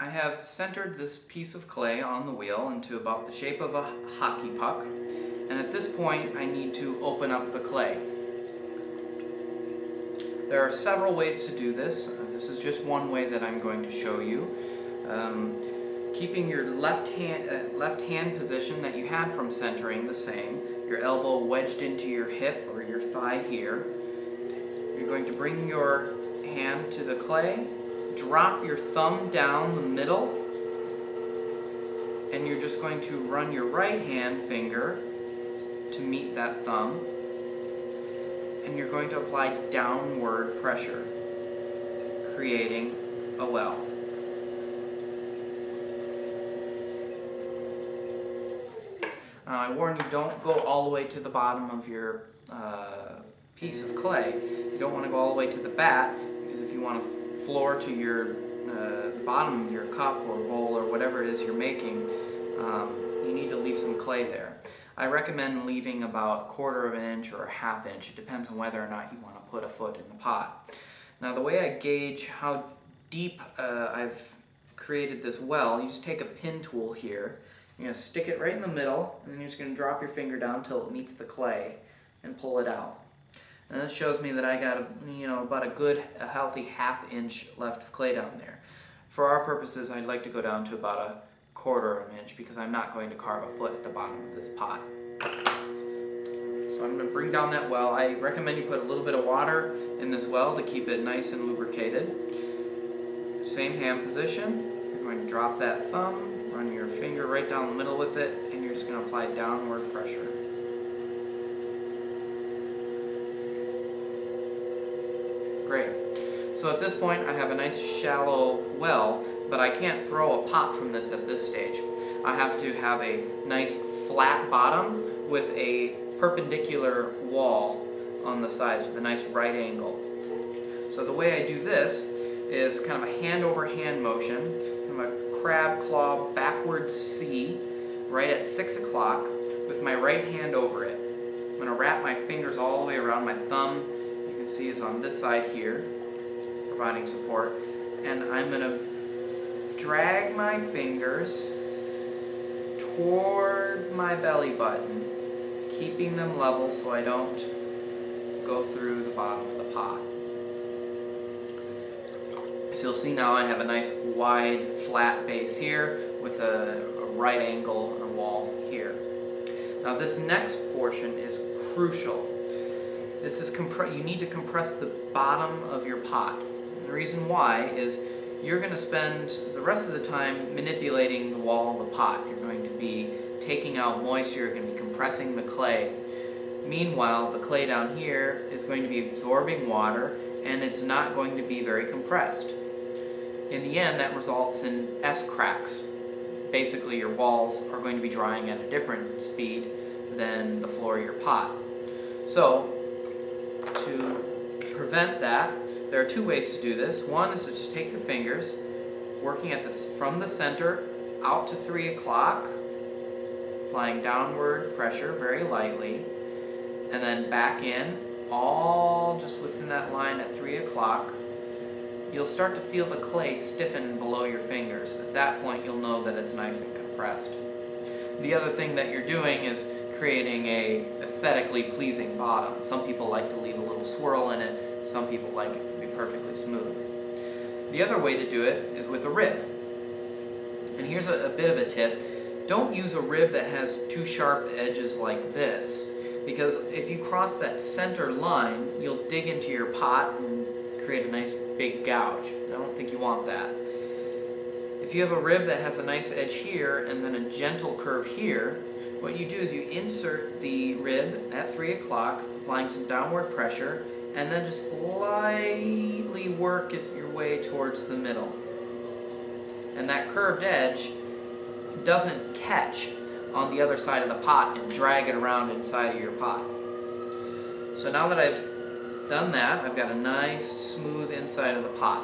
I have centered this piece of clay on the wheel into about the shape of a hockey puck, and at this point I need to open up the clay. There are several ways to do this. This is just one way that I'm going to show you. Keeping your left hand position that you had from centering the same, your elbow wedged into your hip or your thigh here. You're going to bring your hand to the clay, drop your thumb down the middle, and you're just going to run your right hand finger to meet that thumb, and you're going to apply downward pressure, creating a well. Now I warn you, don't go all the way to the bottom of your piece of clay. You don't want to go all the way to the bat, because if you want to floor to your bottom of your cup or bowl or whatever it is you're making, you need to leave some clay there. I recommend leaving about 1/4 of an inch or a 1/2 inch. It depends on whether or not you want to put a foot in the pot. Now the way I gauge how deep I've created this well, you just take a pin tool here. You're going to stick it right in the middle, and then you're just going to drop your finger down until it meets the clay and pull it out. And this shows me that I got about a healthy 1/2 inch left of clay down there. For our purposes, I'd like to go down to about a 1/4 of an inch because I'm not going to carve a foot at the bottom of this pot. So I'm going to bring down that well. I recommend you put a little bit of water in this well to keep it nice and lubricated. Same hand position. You're going to drop that thumb, run your finger right down the middle with it, and you're just going to apply downward pressure. Great. So at this point I have a nice shallow well, but I can't throw a pot from this at this stage. I have to have a nice flat bottom with a perpendicular wall on the sides with a nice right angle. So the way I do this is kind of a hand over hand motion, kind of a crab claw backwards C right at 6 o'clock with my right hand over it. I'm going to wrap my fingers all the way around. My thumb, you can see, is on this side here, providing support, and I'm going to drag my fingers toward my belly button, keeping them level so I don't go through the bottom of the pot. So you'll see now I have a nice wide flat base here with a right angle and a wall here. Now this next portion is crucial. This is you need to compress the bottom of your pot. And the reason why is you're going to spend the rest of the time manipulating the wall of the pot. You're going to be taking out moisture, you're going to be compressing the clay. Meanwhile, the clay down here is going to be absorbing water, and it's not going to be very compressed. In the end, that results in S-cracks. Basically, your walls are going to be drying at a different speed than the floor of your pot. So, to prevent that, there are 2 ways to do this. One is to just take your fingers, working at from the center out to 3 o'clock, applying downward pressure very lightly, and then back in, all just within that line at 3 o'clock. You'll start to feel the clay stiffen below your fingers. At that point, you'll know that it's nice and compressed. The other thing that you're doing is creating a aesthetically pleasing bottom. Some people like to leave a little swirl in it. Some people like it to be perfectly smooth. The other way to do it is with a rib. And here's a bit of a tip. Don't use a rib that has 2 sharp edges like this, because if you cross that center line, you'll dig into your pot and create a nice big gouge. I don't think you want that. If you have a rib that has a nice edge here and then a gentle curve here, what you do is you insert the rib at 3 o'clock, applying some downward pressure, and then just lightly work it your way towards the middle. And that curved edge doesn't catch on the other side of the pot and drag it around inside of your pot. So now that I've done that, I've got a nice smooth inside of the pot.